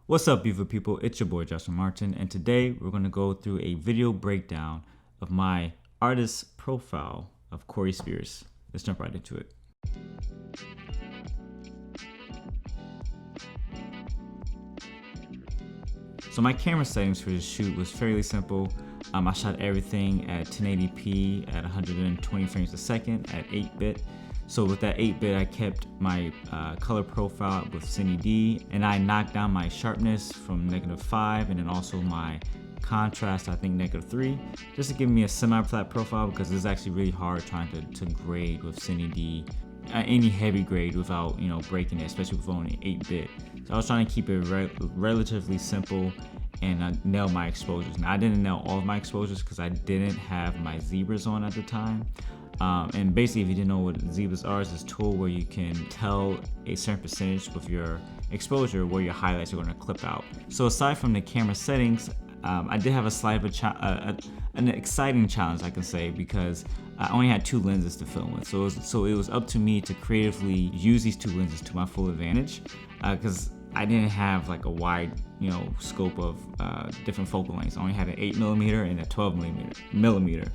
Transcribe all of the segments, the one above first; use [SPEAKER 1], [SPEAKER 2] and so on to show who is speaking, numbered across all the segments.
[SPEAKER 1] What's up, beautiful people? It's your boy Joshua Martin, and today we're going to go through a video breakdown of my artist profile of Corey Spears. Let's jump right into it. So my camera settings for this shoot was fairly simple. I shot everything at 1080p at 120 frames a second at 8-bit. So with that 8-bit, I kept my color profile with Cine D, and I knocked down my sharpness from -5, and then also my contrast, I think -3, just to give me a semi-flat profile, because it's actually really hard trying to grade with Cine D, any heavy grade without breaking it, especially with only 8-bit. So I was trying to keep it relatively simple and nail my exposures. Now I didn't nail all of my exposures because I didn't have my zebras on at the time. And basically, if you didn't know what zebras are, it's this tool where you can tell a certain percentage with your exposure where your highlights are going to clip out. So aside from the camera settings, I did have a slight of an exciting challenge, I can say, because I only had 2 lenses to film with. So it was up to me to creatively use these 2 lenses to my full advantage, because I didn't have like a wide scope of different focal lengths. I only had an 8mm and a 12mm.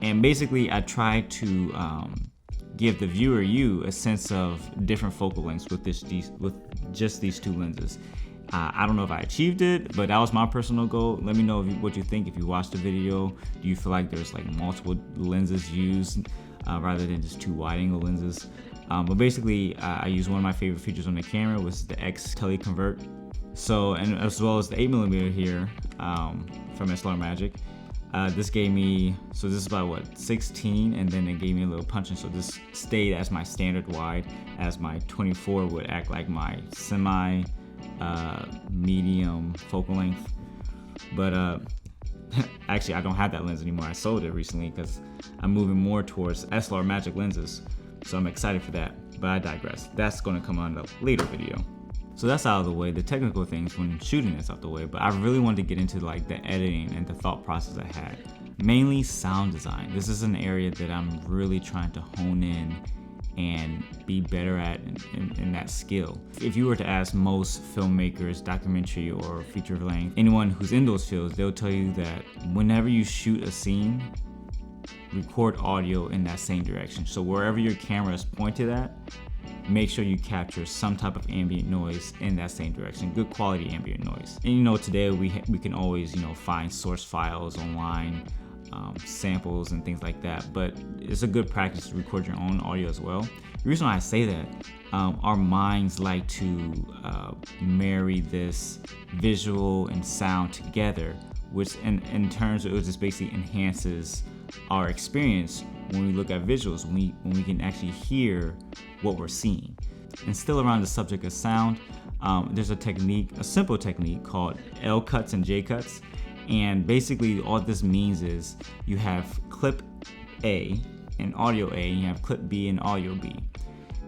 [SPEAKER 1] And basically, I tried to give the viewer a sense of different focal lengths with just these 2 lenses. I don't know if I achieved it, but that was my personal goal. Let me know what you think if you watched the video. Do you feel like there's like multiple lenses used rather than just 2 wide-angle lenses? But basically, I used one of my favorite features on the camera, which is the X teleconvert. So, and as well as the 8mm here from SLR Magic. This gave me, so this is about 16, and then it gave me a little punching. So this stayed as my standard wide, as my 24 would act like my semi medium focal length. But actually, I don't have that lens anymore. I sold it recently because I'm moving more towards SLR Magic lenses. So I'm excited for that, but I digress. That's going to come on a later video. So that's out of the way, the technical things when shooting is out the way, but I really wanted to get into like the editing and the thought process I had. Mainly sound design. This is an area that I'm really trying to hone in and be better at in that skill. If you were to ask most filmmakers, documentary or feature length, anyone who's in those fields, they'll tell you that whenever you shoot a scene, record audio in that same direction. So wherever your camera is pointed at, make sure you capture some type of ambient noise in that same direction, good quality ambient noise. And today we can always find source files online, samples and things like that, but it's a good practice to record your own audio as well. The reason why I say that, our minds like to marry this visual and sound together, which in terms of it just basically enhances our experience when we look at visuals, when we can actually hear what we're seeing. And still around the subject of sound, there's a simple technique called L cuts and J cuts. And basically all this means is you have clip A and audio A, and you have clip B and audio B.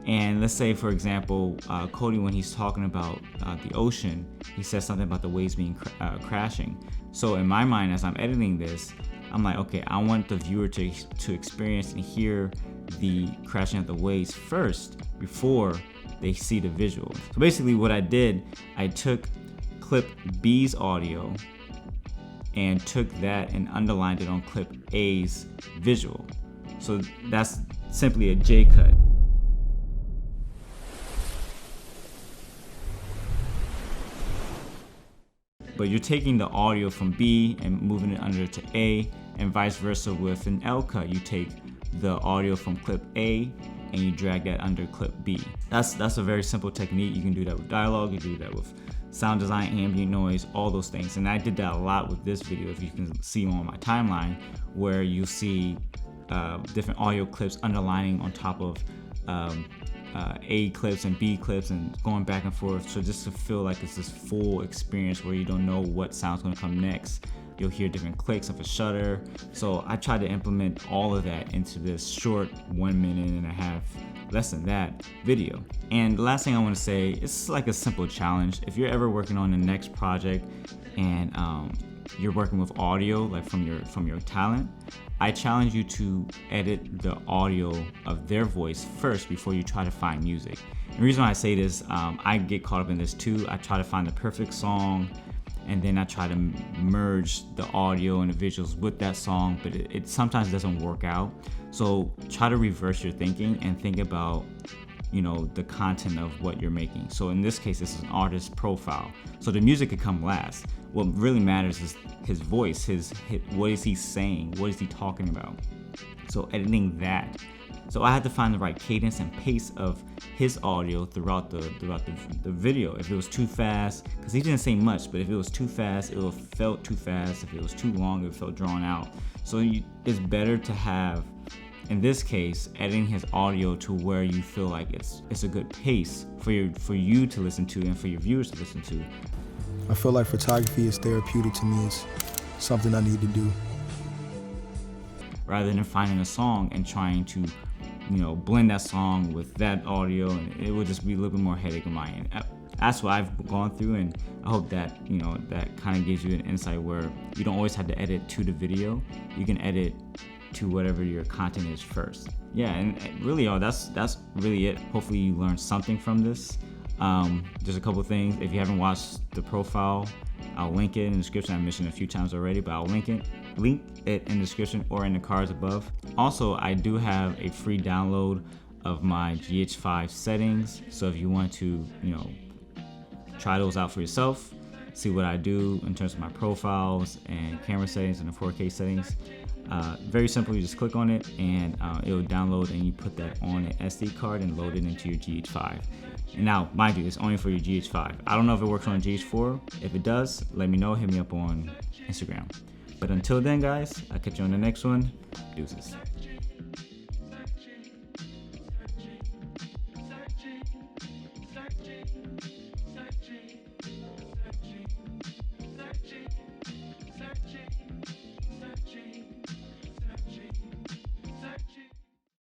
[SPEAKER 1] And let's say, for example, Cody, when he's talking about the ocean, he says something about the waves being crashing. So in my mind, as I'm editing this, I'm like, okay, I want the viewer to experience and hear the crashing of the waves first before they see the visual. So basically what I did, I took clip B's audio and took that and underlined it on clip A's visual. So that's simply a J cut. But you're taking the audio from B and moving it under to A, and vice versa with an L cut. You take the audio from clip A and you drag that under clip B. That's a very simple technique. You can do that with dialogue, you do that with sound design, ambient noise, all those things. And I did that a lot with this video, if you can see on my timeline, where you see different audio clips underlining on top of A clips and B clips and going back and forth. So just to feel like it's this full experience where you don't know what sound's gonna come next. You'll hear different clicks of a shutter. So I tried to implement all of that into this short 1 minute and a half, less than that, video. And the last thing I want to say, it's like a simple challenge. If you're ever working on the next project and you're working with audio, like from your talent, I challenge you to edit the audio of their voice first before you try to find music. The reason why I say this, I get caught up in this too. I try to find the perfect song, and then I try to merge the audio and the visuals with that song, but it sometimes doesn't work out. So try to reverse your thinking and think about, you know, the content of what you're making. So in this case, this is an artist profile. So the music could come last. What really matters is his voice, his what is he saying? What is he talking about? So editing that. So I had to find the right cadence and pace of his audio throughout the video. If it was too fast, because he didn't say much, but if it was too fast, it would have felt too fast. If it was too long, it felt drawn out. So it's better to have, in this case, editing his audio to where you feel like it's a good pace for you to listen to and for your viewers to listen to.
[SPEAKER 2] I feel like photography is therapeutic to me. It's something I need to do.
[SPEAKER 1] Rather than finding a song and trying to, you know, blend that song with that audio, and it would just be a little bit more headache on my end. That's what I've gone through, and I hope that, you know, that kind of gives you an insight where you don't always have to edit to the video. You can edit to whatever your content is first. Yeah, and really, that's really it. Hopefully you learned something from this. Just a couple things. If you haven't watched the profile, I'll link it in the description. I mentioned it a few times already, but I'll link it in the description or in the cards above. Also, I do have a free download of my GH5 settings. So if you want to, you know, try those out for yourself, see what I do in terms of my profiles and camera settings and the 4K settings. Very simple, you just click on it and it'll download, and you put that on an SD card and load it into your GH5. And now, mind you, it's only for your GH5. I don't know if it works on a GH4. If it does, let me know, hit me up on Instagram. But until then, guys, I'll catch you on the next one. Deuces.